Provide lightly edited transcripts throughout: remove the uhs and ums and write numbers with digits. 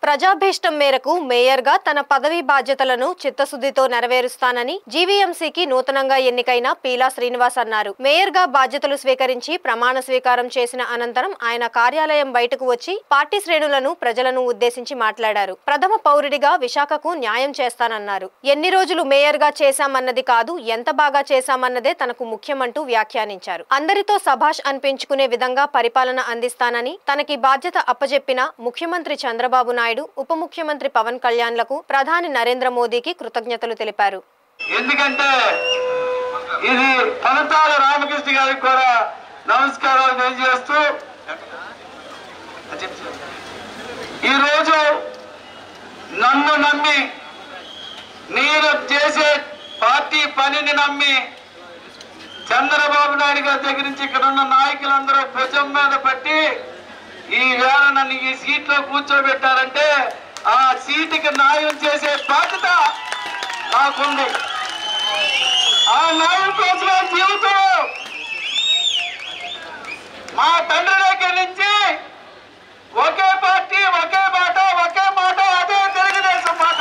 ప్రజాభీష్టం మేరకు మేయర్గా తన పదవీ బాధ్యతలను చిత్తశుద్ధితో నెరవేరుస్తానని జీవీఎంసీకి నూతనంగా ఎన్నికైన పీలా శ్రీనివాస్ అన్నారు. మేయర్గా బాధ్యతలు స్వీకరించి ప్రమాణ స్వీకారం చేసిన అనంతరం ఆయన కార్యాలయం బయటకు వచ్చి పార్టీ శ్రేణులను ప్రజలను ఉద్దేశించి మాట్లాడారు. ప్రథమ పౌరుడిగా విశాఖకు న్యాయం చేస్తానన్నారు. ఎన్ని రోజులు మేయర్గా చేశామన్నది కాదు, ఎంత బాగా చేశామన్నదే తనకు ముఖ్యమంటూ వ్యాఖ్యానించారు. అందరితో సభాష్ అనిపించుకునే విధంగా పరిపాలన అందిస్తానని తనకి బాధ్యత అప్పజెప్పిన ముఖ్యమంత్రి చంద్రబాబు నాయుడు, ఉప ముఖ్యమంత్రి పవన్ కళ్యాణ్లకు ప్రధాని నరేంద్ర మోదీకి కృతజ్ఞతలు తెలిపారు. ఎందుకంటే ఇది పనతాల రామకృష్ణ గారికి కూడా నమస్కారాలు తెలియజేస్తూ ఈరోజు నన్ను నమ్మి, నేను చేసే పార్టీ పనిని నమ్మి చంద్రబాబు నాయుడు గారి దగ్గర నుంచి ఇక్కడ ఉన్న నాయకులందరూ భుజం మీద పట్టి ఈ వేళ నన్ను ఈ సీట్లో కూర్చోబెట్టారంటే ఆ సీటుకి న్యాయం చేసే బాధ్యత నాకుంది. ఆ న్యాయం కోసం జీవితం మా తండ్రి దగ్గర నుంచి ఒకే పార్టీ, ఒకే మాట, ఒకే మాట, అదే తెలుగుదేశం మాట.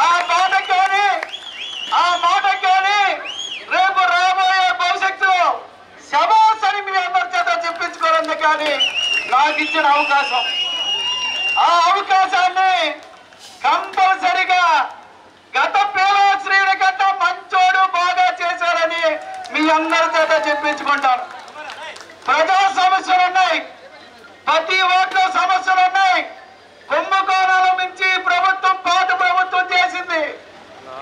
ఆ మాట కానీ, ఆ మాట కానీ రేపు రాబోయే భవిష్యత్తులో శబాసని మీ అందరి చేత చెప్పించుకోవాలని కానీ నాకు ఇచ్చిన అవకాశం, ఆ అవకాశాన్ని కంపల్సరిగా గత పీలా శ్రీని కన్నా మంచోడు బాగా చేశారని మీ అందరి చేత చెప్పించుకుంటాను. ప్రజా సమస్యలు ఉన్నాయి, ప్రతి ఓట్లో సమస్యలు ఉన్నాయి. కుంభకోణాల నుంచి ప్రభుత్వం పాత ప్రభుత్వం చేసింది.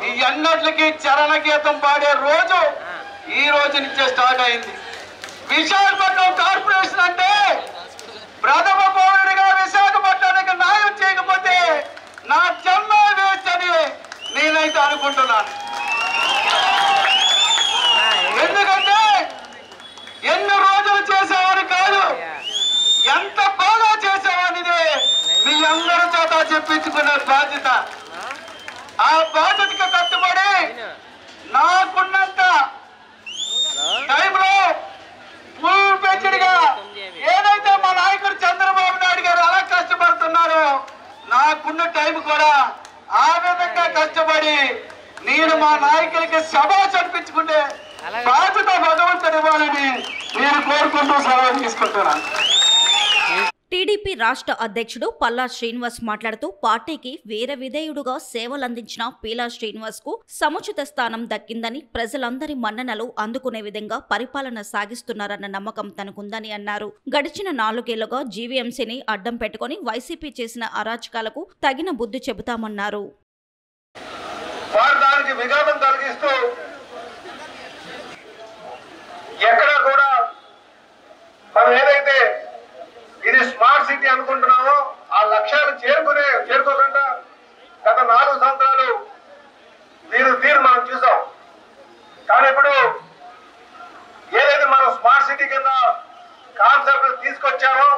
ఈ అన్నిటికీ చరణ గీతం పాడే రోజు ఈ రోజు నుంచే స్టార్ట్ అయింది. విశాఖపట్నం కార్పొరేషన్ అంటే ప్రథమ పౌరుడిగా విశాఖపట్నానికి న్యాయం చేయకపోతే నా జన్మ వేస్ట్ అని నేనైతే అనుకుంటున్నాను. ఎందుకంటే ఎన్ని రోజులు చేసామని కాదు, ఎంత బాగా చేసామనిదే మీ అందరి చేత చెప్పించుకునే బాధ్యత. ఆ బాధ్యతకు కట్టుబడి నాకున్నంత టైంలో ఫుల్ పెంచుడిగా ఏదైతే మా నాయకుడు చంద్రబాబు నాయుడు గారు అలా కష్టపడుతున్నారో నాకున్న టైం కూడా ఆ విధంగా కష్టపడి నేను మా నాయకులకి శబాష్ అనిపించుకుంటే బాధ్యత భగవంతుడు ఇవ్వాలని నేను కోరుకుంటూ సెలవు తీసుకుంటున్నాను. టీడీపీ రాష్ట్ర అధ్యక్షుడు పల్లా శ్రీనివాస్ మాట్లాడుతూ పార్టీకి వీర విధేయుడుగా సేవలందించిన పీలా శ్రీనివాస్ కు సముచిత స్థానం దక్కిందని, ప్రజలందరి మన్ననలు అందుకునే విధంగా పరిపాలన సాగిస్తున్నారన్న నమ్మకం తనకుందని అన్నారు. గడిచిన 4 ఏళ్లుగా జీవీఎంసీని అడ్డం పెట్టుకుని వైసీపీ చేసిన అరాచకాలకు తగిన బుద్ధి చెబుతామన్నారు. ఇది స్మార్ట్ సిటీ అనుకుంటున్నామో ఆ లక్ష్యాలు చేరుకోకుండా గత 4 సంవత్సరాలు తీరు మనం చూసాం. కానీ ఇప్పుడు ఏదైతే మనం స్మార్ట్ సిటీ కింద కాన్సెప్ట్ తీసుకొచ్చామో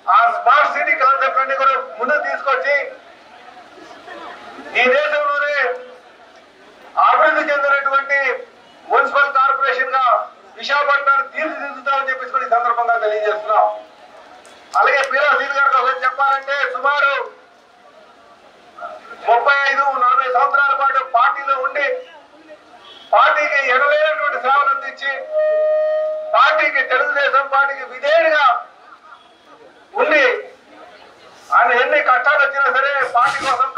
ఆ స్మార్ట్ సిటీ కాన్సెప్ట్ అన్ని కూడా ముందుకు తీసుకొచ్చి ఈ దేశంలోనే అభివృద్ధి చెందినటువంటి మున్సిపల్ కార్పొరేషన్ గా విశాఖపట్నాన్ని తీర్చిదిద్దుతామని చెప్పేసి కూడా ఈ సందర్భంగా తెలియజేస్తున్నాం. అలాగే పీలా శ్రీని గారితో చెప్పాలంటే సుమారు 35-40 సంవత్సరాల పాటు పార్టీలో ఉండి పార్టీకి ఎనలేనటువంటి సేవలు అందించి పార్టీకి తెలుగుదేశం పార్టీకి విధేయుడిగా ఉండి ఆయన ఎన్ని కష్టాలు వచ్చినా సరే పార్టీ కోసం